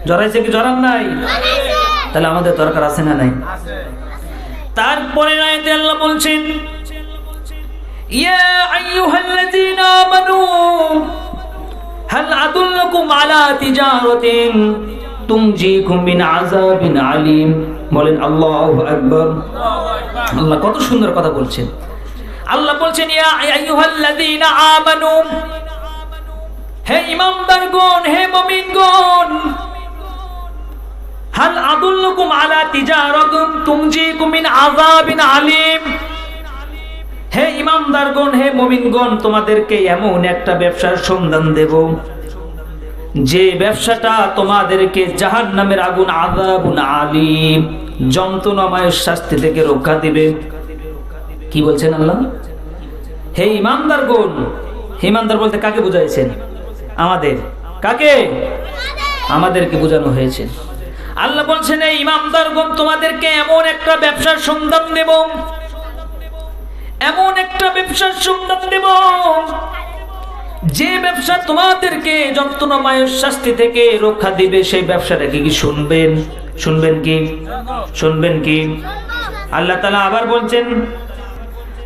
জড়াইছে কি জড়ান নাই? তাহলে আমাদের দরকার আছে না নাই? তারপরে আয়াতে আল্লাহ বলছেন, ইয়া আইয়ুহাল্লাযীনা আমানু হাল আদুল্লুকুম আলা তিজারাতিন তুনজিকুম মিন আযাবিন আলীম। বলেন আল্লাহু আকবার। আল্লাহ কত সুন্দর কথা বলছেন। আল্লাহ বলছেন, ইয়া আইয়ুহাল্লাযীনা আমানু, হে ঈমানদারগণ, হে মুমিনগণ, হাল আদুল্লুকুম আলা তিজারাতিন তুনজিকুম মিন আযাবিন আলীম। হে ঈমানদারগণ, হে মুমিনগণ, তোমাদেরকে এমন একটা ব্যবসার সন্ধান দেব যে ব্যবসাটা তোমাদেরকে জাহান্নামের আগুন, আযাবুন আলীম, যন্ত্রণাময় শাস্তি থেকে রক্ষা দিবে। কি বলছেন আল্লাহ? হে ঈমানদারগণ, হে ঈমানদার বলতে কাকে বুঝাইছেন? আমাদের। কাকে? আমাদেরকে বোঝানো হয়েছে। আল্লাহ বলছেন, এই ঈমানদারগণ, তোমাদেরকে এমন একটা ব্যবসার সন্ধান দেব, এমন একটা ব্যবসার সন্ধান দেব যে ব্যবসা তোমাদেরকে যন্ত্রণাময় শাস্তি থেকে রক্ষা দিবে। সেই ব্যবসাটাকে কি শুনবেন? শুনবেন কি? শুনবেন কি? আল্লাহ তাআলা আবার বলছেন,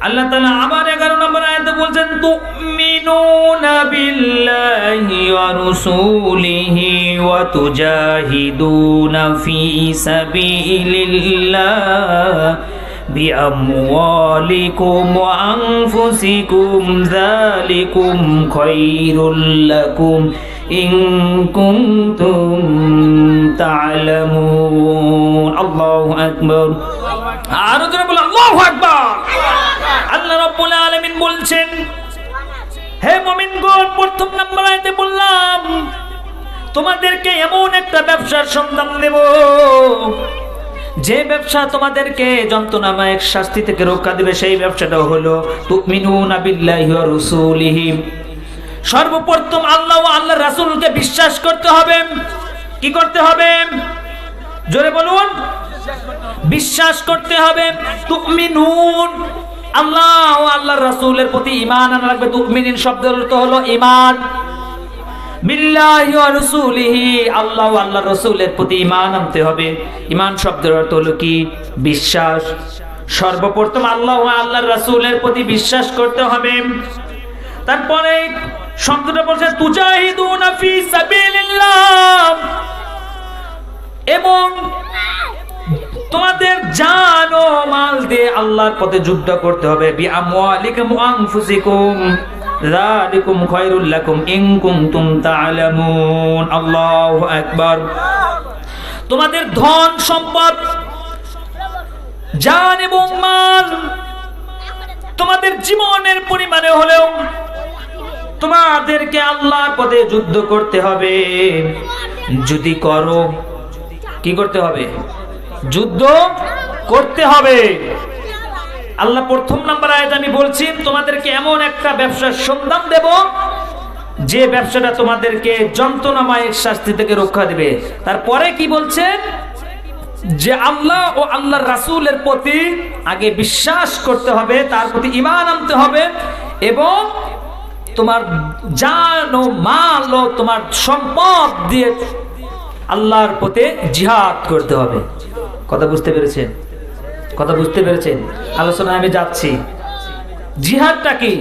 আল্লাহ তাআলা আবার 11 নম্বর আয়াতে বলছেন, তুমিনুনা বিল্লাহি ওয়া রাসূলিহি ওয়া তুজাহিদুনা ফি সাবিলিল্লাহ বিআমওয়ালিকুম ওয়া আনফুসিকুম যালিকুম খায়রুল লাকুম ইন কুনতুম তা'লামুন। আল্লাহু আকবার। আর জোরে বলেন আল্লাহু আকবার। আল্লাহ রাব্বুল আলামিন বলছেন, হে মুমিনগণ, প্রথম নম্বর আয়াতে বললাম তোমাদেরকে এমন একটা ব্যবসার সন্ধান দেব যে ব্যবসা তোমাদেরকে যন্ত্রণাময় শাস্তি থেকে রক্ষা দেবে। সেই ব্যবসাটা হলো তুমিনুনা বিল্লাহি ওয়া রাসূলিহি, সর্বপ্রথম আল্লাহ ও আল্লাহর রাসূলকে বিশ্বাস করতে হবে। কি করতে হবে? জোরে বলুন। বিশ্বাস করতে হবে। তুমিনুন, আল্লাহ ও আল্লাহর রাসূলের প্রতি ঈমান আনা লাগবে। তুমিনিন শব্দের অর্থ হলো ঈমান। বিল্লাহি ওয়া রাসূলিহি, আল্লাহ ও আল্লাহর রাসূলের প্রতি ঈমান আনতে হবে। ঈমান শব্দের অর্থ হলো কি? বিশ্বাস। সর্বপ্রথম আল্লাহ ও আল্লাহর রাসূলের প্রতি বিশ্বাস করতে হবে। তারপরে শব্দটা বলছে তুজাহিদুনা ফি সাবিলিল্লাহ, এবং তোমাদের জান ও মাল দিয়ে আল্লাহর পথে যুদ্ধ করতে হবে। বিআমওয়ালিকুম ওয়া আনফুসিকুম যালিকুম খায়রুল লাকুম ইন কুনতুম তা'লামুন। আল্লাহু আকবার। তোমাদের ধন সম্পদ, জান এবং মাল, তোমাদের জীবনের পরিমাণে হলেও তোমাদেরকে আল্লাহর পথে যুদ্ধ করতে হবে। যদি করো, কি করতে হবে? যুদ্ধ করতে হবে। আল্লাহ প্রথম নাম্বার আয়াত আমি বলছি তোমাদেরকে এমন একটা ব্যবসার সন্ধান দেব যে ব্যবসাটা তোমাদেরকে যন্ত্রণাময় শাস্তি থেকে রক্ষা দেবে। তারপরে কি বলছেন? যে আল্লাহ ও আল্লাহর রাসূলের প্রতি আগে বিশ্বাস করতে হবে, তার প্রতি ঈমান আনতে হবে, এবং তোমার জান ও মাল ও তোমার সম্পদ দিয়ে আল্লাহর পথে জিহাদ করতে হবে। কথা বুঝতে পেরেছেন? কথা বুঝতে পেরেছেন? আলোচনায় আমি যাচ্ছি। জিহাদটা কি?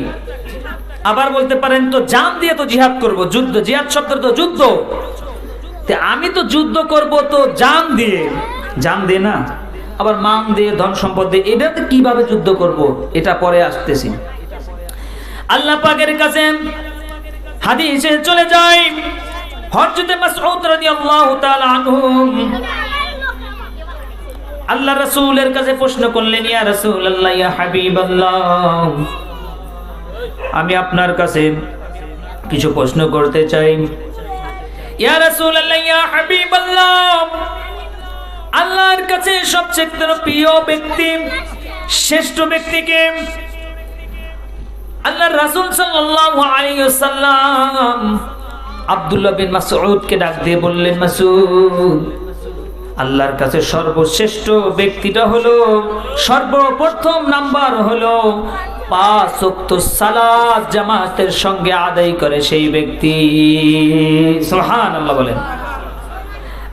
আবার বলতে পারেন তো জান দিয়ে তো জিহাদ করব, যুদ্ধ। জিহাদ শব্দের তো যুদ্ধ। আমি তো যুদ্ধ করব তো জান দিয়ে, জান দিয়ে না, আবার মান দিয়ে, ধন সম্পদ দিয়ে। এটাতে কিভাবে যুদ্ধ করব এটা পরে আসতেছি। আল্লাহ পাকের কাছে হাদিসে চলে যায়, হযরত মাসউদ রাদিয়াল্লাহু তাআলা আনহু আল্লাহ রাসূলের কাছে প্রশ্ন করলেন, ইয়া রাসূলুল্লাহ, ইয়া হাবিবাল্লাহ, আমি আপনার কাছে কিছু প্রশ্ন করতে চাই। ইয়া রাসূলুল্লাহ, ইয়া হাবিবাল্লাহ, আল্লাহর কাছে সবচেয়ে প্রিয় ব্যক্তি, শ্রেষ্ঠ ব্যক্তিকে? আল্লাহর রাসূল সাল্লাল্লাহু আলাইহি ওয়াসাল্লাম আব্দুল্লাহ বিন মাসউদকে ডাক দিয়ে বললেন, মাসউদ, আল্লাহর কাছে সর্বশ্রেষ্ঠ ব্যক্তিটা হলো, সর্বপ্রথম নাম্বার হলো 5 ওয়াক্ত সালাত জামাতের সঙ্গে আদায় করে সেই ব্যক্তি। সুবহানাল্লাহ বলেন।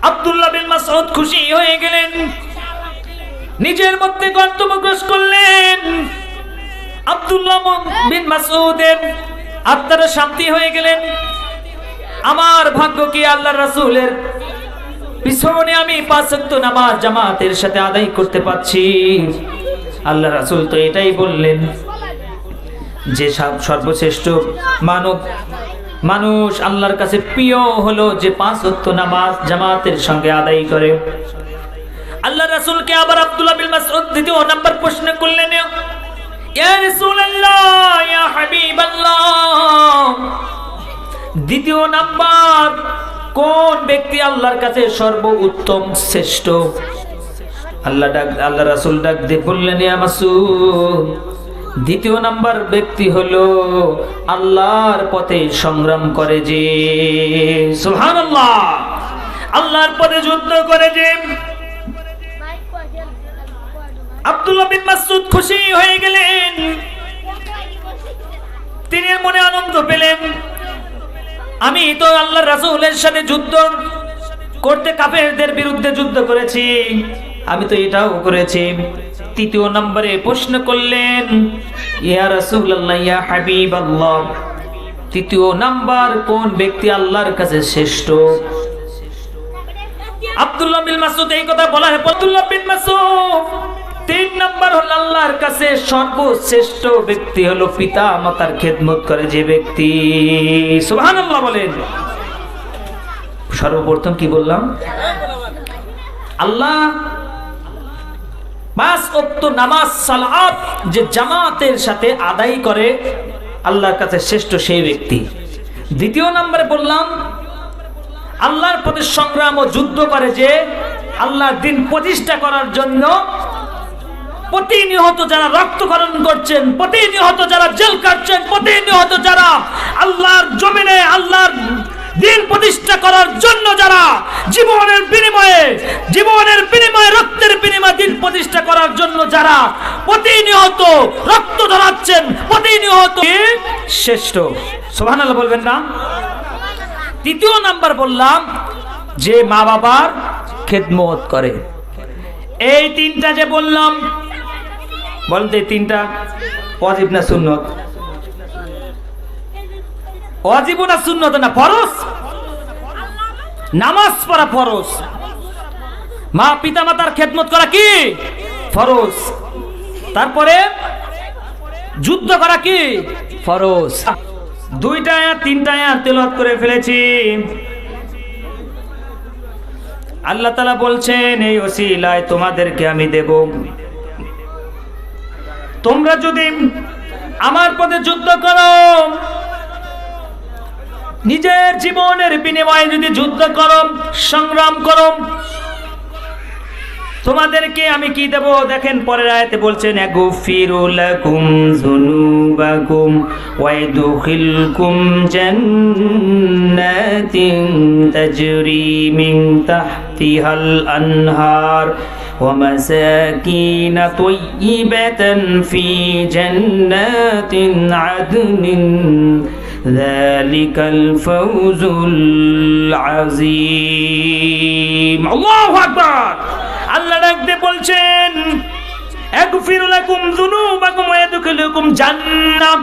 আব্দুল্লাহ বিন মাসউদ খুশি হয়ে গেলেন, নিজের মধ্যে গর্ব প্রকাশ করলেন। আব্দুল্লাহ বিন মাসউদের আত্মার শান্তি হয়ে গেলেন। আমার ভাগ্য কি আল্লাহর রাসূলের পিছনে আমি 5 ওয়াক্ত নামাজ জামাতের সাথে আদায় করতে পারছি। আল্লাহর রাসূল তো এটাই বললেন যে সর্বশ্রেষ্ঠ মানুষ আল্লাহর কাছে প্রিয় হলো যে 5 ওয়াক্ত নামাজ জামাতের সঙ্গে আদায় করে। আল্লাহর রাসূলকে আবার আব্দুল্লাহ বিন মাসউদ দ্বিতীয় নাম্বার প্রশ্ন করলেন, ইয়া রাসূলুল্লাহ, ইয়া হাবিবাল্লাহ, দ্বিতীয় নাম্বার কোন ব্যক্তি আল্লাহর কাছে সর্বোত্তম শ্রেষ্ঠ? আল্লাহ রাসূল ডাক দিয়ে বললেন, ইয়া মাসউদ, দ্বিতীয় নাম্বার ব্যক্তি হলো আল্লাহর পথে সংগ্রাম করে যে, সুবহানাল্লাহ, আল্লাহর পথে যুদ্ধ করে যে। আব্দুল্লাহ বিন মাসউদ খুশি হয়ে গেলেন, তিনি মনে আনন্দ পেলেন, আমি তো আল্লাহর রাসূলের সাথে যুদ্ধ করতে কাফেরদের বিরুদ্ধে যুদ্ধ করেছি, আমি তো এটাও করেছি। তৃতীয় নম্বরে প্রশ্ন করলেন, ইয়া রাসূলুল্লাহ, ইয়া হাবিবাল্লাহ, তৃতীয় নাম্বার কোন ব্যক্তি আল্লাহর কাছে শ্রেষ্ঠ? আব্দুল্লাহ বিন মাসউদ এই কথা বলা হয়, আব্দুল্লাহ বিন মাসউদ 3 নাম্বার হল আল্লাহর কাছে সর্বশ্রেষ্ঠ ব্যক্তি হলো পিতা মাতার খেদমত করে যে ব্যক্তি। সুবহানাল্লাহ বলেন। সর্বপ্রথম কি বললাম? আল্লাহ 5 ওয়াক্ত নামাজ সালাত যে জামাতের সাথে আদায় করে আল্লাহর কাছে শ্রেষ্ঠ সেই ব্যক্তি। দ্বিতীয় নম্বরে বললাম আল্লাহর পথে সংগ্রাম ও যুদ্ধ করে যে আল্লাহর দ্বীন প্রতিষ্ঠা করার জন্য প্রতিনিয়ত যারা রক্তক্ষরণ করছেন, প্রতিনিয়ত যারা জেল কাটছেন, প্রতিনিয়ত যারা আল্লাহর জমিনে আল্লাহর দ্বীন প্রতিষ্ঠা করার জন্য যারা জীবনের বিনিময়ে রক্তের বিনিময়ে দ্বীন প্রতিষ্ঠা করার জন্য যারা প্রতিনিয়ত রক্ত ঝরাচ্ছেন, প্রতিনিয়ত শ্রেষ্ঠ। সুবহানাল্লাহ বলবেন না? তৃতীয় নাম্বার বললাম যে মা বাবার খেদমত করে। এই তিনটা যে বললাম, বলতে তিনটা ওয়াজিব না সুন্নত? ওয়াজিব না সুন্নত না ফরজ? নামাজ পড়া ফরজ, মা পিতা মাতার খেদমত করা কি ফরজ, তারপরে যুদ্ধ করা কি ফরজ। 2টা আয়াত 3টা আয়াত তেলাওয়াত করে ফেলেছি। আল্লাহ তাআলা বলছেন এই ওসিলায় তোমাদেরকে আমি দেব, তোমরা যদি আমার পথে যুদ্ধ করো, নিজের জীবনের বিনিময়ে যদি যুদ্ধ করো, সংগ্রাম করো, তোমাদেরকে আমি কি দেব? দেখেন পরের আয়াতে বলছেন, ইয়াগফিরু লাকুম যুনুবাকুম ওয়া ইয়াদখিলকুম জান্নাতিন তাজরি মিন তাহতিহাল আনহার ওয়া মাসাকিন তাইয়্যিবাতান ফি জান্নাতিন আদনিন যালিকাল ফাওজুল আযীম। আল্লাহু আকবার। আল্লাহ ডাকতে বলছেন, ইয়াগফিরু লাকুম যুনুবাকুম ওয়া ইয়াদখিলুকুম জান্নাহ।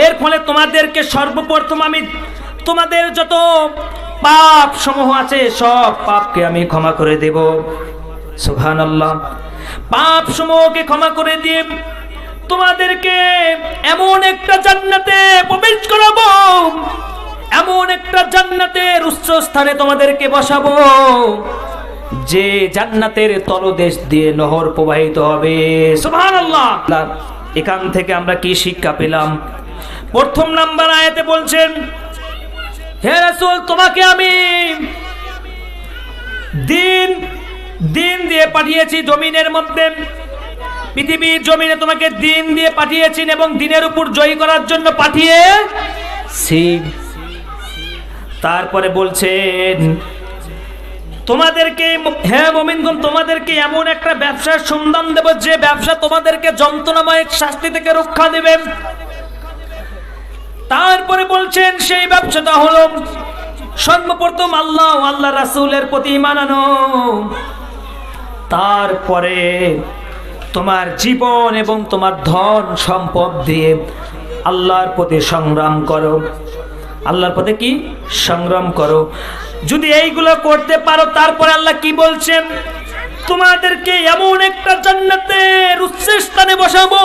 এর ফলে তোমাদেরকে সর্বপ্রথম আমি তোমাদের যত পাপ সমূহ আছে সব পাপকে আমি ক্ষমা করে দেব। সুবহানাল্লাহ। পাপ সমূহকে ক্ষমা করে দিয়ে তোমাদেরকে এমন একটা জান্নাতে প্রবেশ করাবো, এমন একটা জান্নাতের উচ্চ স্থানে তোমাদেরকে বসাবো যে জান্নাতের তলদেশ দিয়ে নহর প্রবাহিত হবে। সুবহানাল্লাহ। এখান থেকে আমরা কি শিক্ষা পেলাম? প্রথম নাম্বার আয়াতে বলছেন, হে রাসূল, তোমাকে আমি দিন দিয়ে পাঠিয়েছি জমিনের মধ্যে, পৃথিবীর জমিনে তোমাকে দিন দিয়ে পাঠিয়েছি এবং দিনের উপর জয়ী করার জন্য পাঠিয়েছি। তারপরে বলছেন তোমাদেরকে, হ্যাঁ মুমিনগণ, তোমাদেরকে এমন একটা ব্যবসার সন্ধান দেব যে ব্যবসা তোমাদেরকে যন্ত্রণাময় শাস্তি থেকে রক্ষা দেবে। তারপরে বলছেন সেই ব্যবসাটা হলো সর্বপ্রথম আল্লাহ ও আল্লাহ রাসূলের প্রতি ঈমান আনো, তারপরে তোমার জীবন এবং তোমার ধন সম্পদ দিয়ে আল্লাহর প্রতি সংগ্রাম করো। আল্লাহর পথে কি সংগ্রাম করো। যদি এইগুলো করতে পারো, তারপরে আল্লাহ কি বলছেন, তোমাদেরকে এমন একটা জান্নাতের উচ্চ স্থানে বসাবো,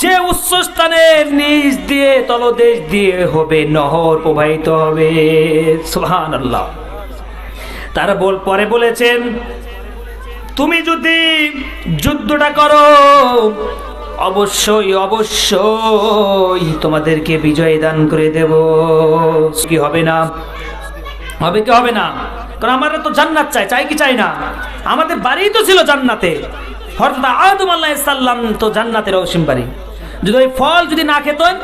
যে উচ্চ স্থানের নিচ দিয়ে তলদেশ দিয়ে হবে নহর প্রবাহিত হবে। সুবহানাল্লাহ। তারা পরে বলেছেন, তুমি যদি যুদ্ধটা করো, অবশ্যই অবশ্যই তোমাদেরকে বিজয় দান করে দেব। কি হবে না? হবে কি হবে না? কারণ আমরা তো জান্নাত চাই, চাই কি চাই না? আমাদের বাড়ি তো ছিল জান্নাতে। হযরত আদম আলাইহিস সালাম তো জান্নাতের অসীম বাড়ি। যদি ওই ফল যদি না খেতেন,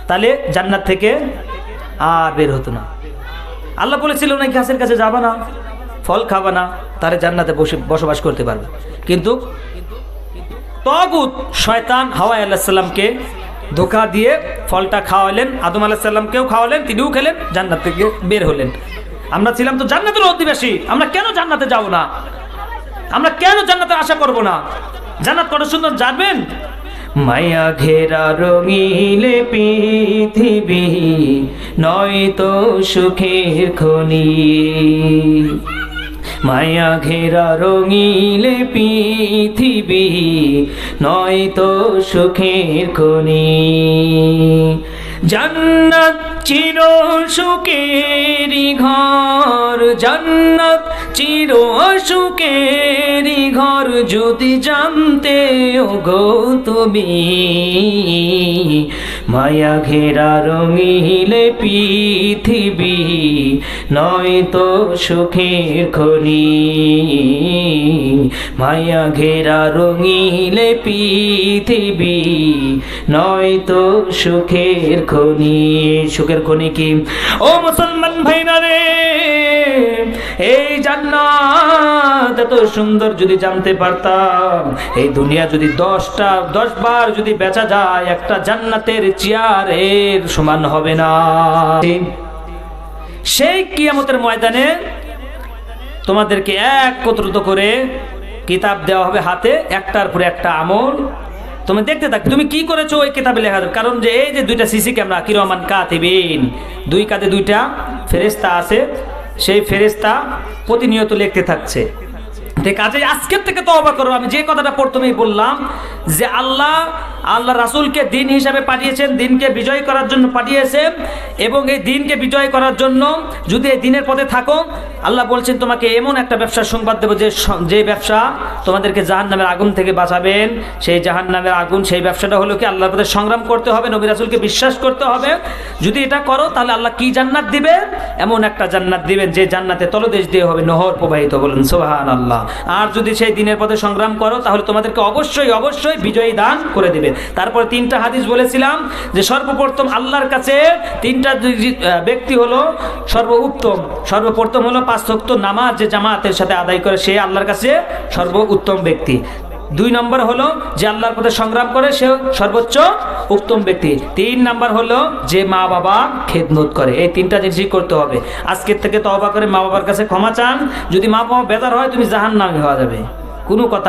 তাহলে জান্নাত থেকে আর বের হতো না। আল্লাহ বলেছিল না গাছের কাছে যাবা না, ফল খাবা না, তারে জান্নাতে বসবাস করতে পারবে। কিন্তু তাগুত শয়তান হাওয়া আলাইহিস সালামকে ধোঁকা দিয়ে ফলটা খাওয়ালেন, আদম আলাইহিস সালামকেও খাওয়ালেন, তিনিও খেলেন, জান্নাত থেকে বের হলেন। আমরা ছিলাম তো জান্নাতের অধিবাসী, আমরা কেন জান্নাতে যাব না? আমরা কেন জান্নাতের আশা করব না? জান্নাত কত সুন্দর জানবেন? মায়া ঘেরা রঙিলে পৃথিবী নয়তো সুখের খনি, মায়া ঘেরা রঙিলে পৃথিবী নয়তো সুখের খনি। জান্নাত চির সুখেরি ঘর, জান্নাত চির সুখেরি ঘর, যদি জানতে ওগো তুমি, মায়া ঘেরা রঙিলে পৃথিবী নয়তো সুখের খনি, মায়া ঘেরা রঙিলে পৃথিবী নয়তো সুখের খনি। সুখের খনি কি? ও মুসলমান ভাইরা রে, এই জান্নাত এত সুন্দর যদি জানতে পারতাম, এই দুনিয়া যদি 10 বার যদি বেচা যায়, একটা জান্নাতের চেয়ারের সমান হবে না। সেই কিয়ামতের ময়দানে তোমাদেরকে একত্রিত করে কিতাব দেওয়া হবে হাতে, একটার পরে একটা আমল তুমি দেখতে থাকবে, তুমি কি করেছো ওই কিতাবে লেখা যাবে। কারণ যে এই যে দুইটা সিসি ক্যামেরা, কিরমান কাতিবিন, দুই কাঁধে দুইটা ফেরেশতা আছে, সেই ফেরেশতা প্রতিনিয়ত লিখতে থাকছে। ঠিক আছে, আজকের থেকে তওবা করো। আমি যে কথাটা প্রথমেই বললাম যে আল্লাহ রাসূলকে দিন হিসাবে পাঠিয়েছেন, দিনকে বিজয় করার জন্য পাঠিয়েছেন, এবং এই দিনকে বিজয় করার জন্য যদি এই দিনের পথে থাকো, আল্লাহ বলছেন তোমাকে এমন একটা ব্যবসার সংবাদ দেবো যে ব্যবসা তোমাদেরকে জাহান্নামের আগুন থেকে বাঁচাবেন। সেই জাহান্নামের আগুন, সেই ব্যবসাটা হলো কি, আল্লাহর পথে সংগ্রাম করতে হবে, নবী রাসূলকে বিশ্বাস করতে হবে। যদি এটা করো, তাহলে আল্লাহ কি জান্নাত দিবেন? এমন একটা জান্নাত দিবেন যে জান্নাতে তলদেশ দিয়ে হবে নহর প্রবাহিত। বলেন সুবহানাল্লাহ। আর যদি সেই দিনের পথে সংগ্রাম করো, তাহলে তোমাদেরকে অবশ্যই অবশ্যই বিজয়ী দান করে দেবে। তারপরে 3টা হাদিস বলেছিলাম যে সর্বপ্রথম আল্লাহর কাছে 3টা ব্যক্তি হলো সর্বোত্তম। সর্বপ্রথম হলো 5 ওয়াক্ত নামাজ যে জামাতের সাথে আদায় করে, সে আল্লাহর কাছে সর্বোত্তম ব্যক্তি। 2 নম্বর হলো যে আল্লাহর পথে সংগ্রাম করে, সে সর্বোচ্চ উত্তম ব্যক্তি। 3 নম্বর হলো যে মা বাবা খেদমত করে। এই 3টা জিনিসই করতে হবে। আজকের থেকে তওবা করে মা বাবার কাছে ক্ষমা চান। যদি মা বাবা বেজার হয়, তুমি জাহান্নামী হওয়া যাবে, কোনো কথা